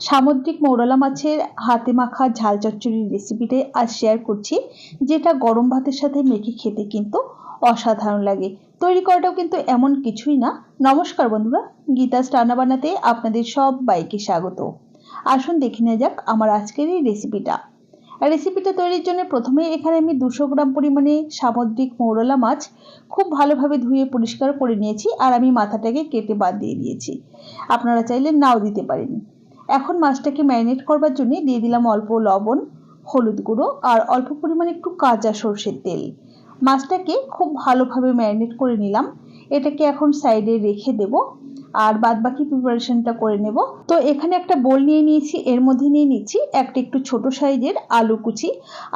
সামুদ্রিক মৌরলা মাছের হাতে মাখা ঝাল চচ্চড়ির রেসিপিটাই আজ শেয়ার করছি, যেটা গরম ভাতের সাথে মেখে খেতে কিন্তু অসাধারণ লাগে। তৈরি করাটাও কিন্তু এমন কিছুই না। নমস্কার বন্ধুরা, গীতাস রান্না বান্নাতে আপনাদের সবাইকে স্বাগত। আসুন দেখে নেওয়া যাক আমার আজকের এই রেসিপিটা তৈরির জন্য প্রথমে এখানে আমি 200 গ্রাম পরিমাণে সামুদ্রিক মৌরলা মাছ খুব ভালোভাবে ধুয়ে পরিষ্কার করে নিয়েছি, আর আমি মাথাটাকে কেটে বাদ দিয়ে দিয়েছি। আপনারা চাইলে নাও দিতে পারেন। এখন মাছটাকে ম্যারিনেট করবার জন্য দিয়ে দিলাম অল্প লবণ, হলুদ গুঁড়ো আর অল্প পরিমাণে একটু কাঁচা সরষের তেল। মাছটাকে খুব ভালোভাবে ম্যারিনেট করে নিলাম। এটাকে এখন সাইডে রেখে দেব আর বাদবাকি প্রিপারেশনটা করে নেব। তো এখানে একটা বোল নিয়ে নিয়েছি, এর মধ্যে নিয়ে নিচ্ছি একটা একটু ছোট সাইজের আলু কুচি।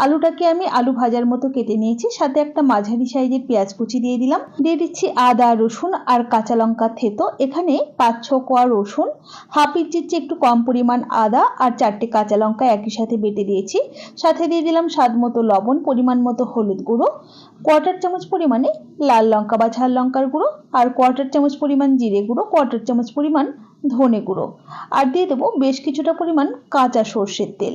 আলুটাকে আমি আলু ভাজার মতো কেটে নিয়েছি, সাথে একটা মাঝারি সাইজের পেঁয়াজ কুচি দিয়ে দিলাম। দিয়ে দিচ্ছি আদা, রসুন আর কাঁচা লঙ্কা থেতো। এখানে 5-6 কোয়া রসুন, হাফ ইঞ্চির চেয়ে একটু কম পরিমাণ আদা আর 4টে কাঁচা লঙ্কা একই সাথে বেটে দিয়েছি। সাথে দিয়ে দিলাম স্বাদ মতো লবণ, পরিমাণ মতো হলুদ গুঁড়ো, 1/4 চামচ পরিমাণে লাল লঙ্কা বা ঝাল লঙ্কার গুঁড়ো, আর 1/4 চামচ পরিমাণ জিরে গুঁড়ো, 1/4 চামচ পরিমাণ ধনে গুঁড়ো, আর দিয়ে দেবো বেশ কিছুটা পরিমাণ কাঁচা সরষের তেল।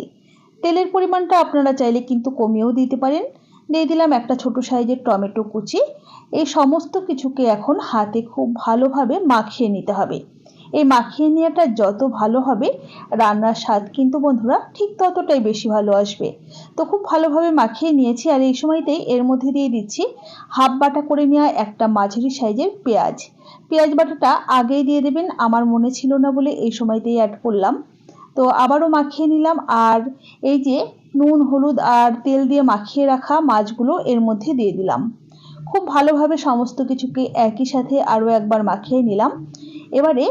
তেলের পরিমাণটা আপনারা চাইলে কিন্তু কমিয়েও দিতে পারেন। দিয়ে দিলাম একটা ছোট সাইজের টমেটো কুচি। এই সমস্ত কিছুকে এখন হাতে খুব ভালোভাবে মাখিয়ে নিতে হবে। এই মাখিয়ে নেওয়াটা যত ভালো হবে, রান্নার স্বাদ কিন্তু বন্ধুরা ঠিক ততটাই বেশি ভালো আসবে। তো খুব ভালোভাবে মাখিয়ে নিয়েছি, আর এই সময়তেই এর মধ্যে দিয়ে দিচ্ছি হাফ বাটা করে নেওয়া একটা মাঝারি সাইজের পেঁয়াজ বাটাটা আগেই দিয়ে দেবেন, আমার মনে ছিল না বলে এই সময়তেই অ্যাড করলাম। তো আবারও মাখিয়ে নিলাম, আর এই যে নুন, হলুদ আর তেল দিয়ে মাখিয়ে রাখা মাছগুলো এর মধ্যে দিয়ে দিলাম। খুব ভালোভাবে সমস্ত কিছুকে একই সাথে আরও একবার মাখিয়ে নিলাম। এবারে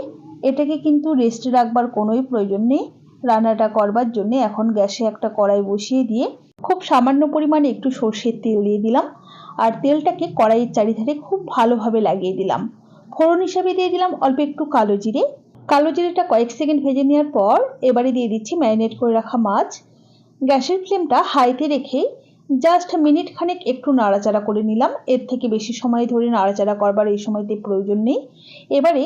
এটাকে কিন্তু রেস্টে রাখবার কোনোই প্রয়োজন নেই। রান্নাটা করবার জন্য এখন গ্যাসে একটা কড়াই বসিয়ে দিয়ে খুব সামান্য পরিমাণে একটু সর্ষের তেল দিয়ে দিলাম, আর তেলটাকে কড়াইয়ের চারিধারে খুব ভালোভাবে লাগিয়ে দিলাম। ফোড়ন হিসাবে দিয়ে দিলাম অল্প একটু কালো জিরেটা কয়েক সেকেন্ড ভেজে নেওয়ার পর এবারে দিয়ে দিচ্ছি ম্যারিনেট করে রাখা মাছ। গ্যাসের ফ্লেমটা হাইতে রেখে জাস্ট মিনিট খানেক একটু নাড়াচাড়া করে নিলাম। এর থেকে বেশি সময় ধরে নাড়াচাড়া করবার এই সময়তে প্রয়োজন নেই। এবারে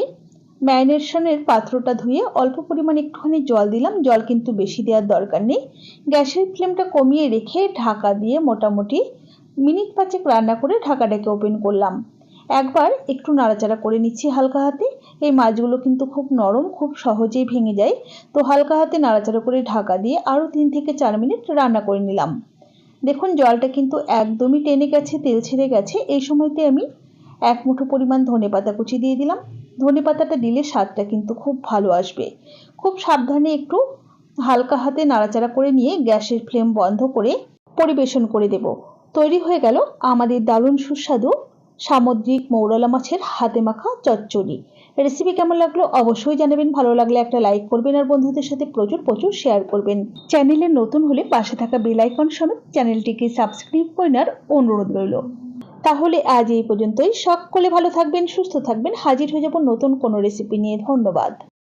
ম্যারিনেশনের পাত্রটা ধুয়ে অল্প পরিমাণে একটুখানি জল দিলাম। জল কিন্তু বেশি দেওয়ার দরকার নেই। গ্যাসের ফ্লেমটা কমিয়ে রেখে ঢাকা দিয়ে মোটামুটি মিনিট 5 রান্না করে ঢাকাটাকে ওপেন করলাম। একবার একটু নাড়াচাড়া করে নিচ্ছি হালকা হাতে। এই মাছগুলো কিন্তু খুব নরম, খুব সহজেই ভেঙে যায়। তো হালকা হাতে নাড়াচাড়া করে ঢাকা দিয়ে আরও 3 থেকে 4 মিনিট রান্না করে নিলাম। দেখুন জলটা কিন্তু একদমই টেনে গেছে, তেল ছেড়ে গেছে। এই সময়তে আমি 1 মুঠো পরিমাণ ধনেপাতা কুচি দিয়ে দিলাম। ধনেপাতাটা দিলে স্বাদটা কিন্তু খুব ভালো আসবে। খুব সাবধানে একটু হালকা হাতে নাড়াচাড়া করে নিয়ে গ্যাসের ফ্লেম বন্ধ করে পরিবেশন করে দেব। তৈরি হয়ে গেল আমাদের দারুণ সুস্বাদু সামুদ্রিক মৌরলা মাছের হাতে মাখা চচ্চড়ি। রেসিপি কেমন লাগলো অবশ্যই জানাবেন। ভালো লাগলে একটা লাইক করবেন আর বন্ধুদের সাথে প্রচুর শেয়ার করবেন। চ্যানেলে নতুন হলে পাশে থাকা বেল আইকন সমেত চ্যানেলটিকে সাবস্ক্রাইব করে নেওয়ার অনুরোধ রইল। তাহলে আজ এই পর্যন্তই। সকলে ভালো থাকবেন, সুস্থ থাকবেন। হাজির হয়ে যাব নতুন কোনো রেসিপি নিয়ে। ধন্যবাদ।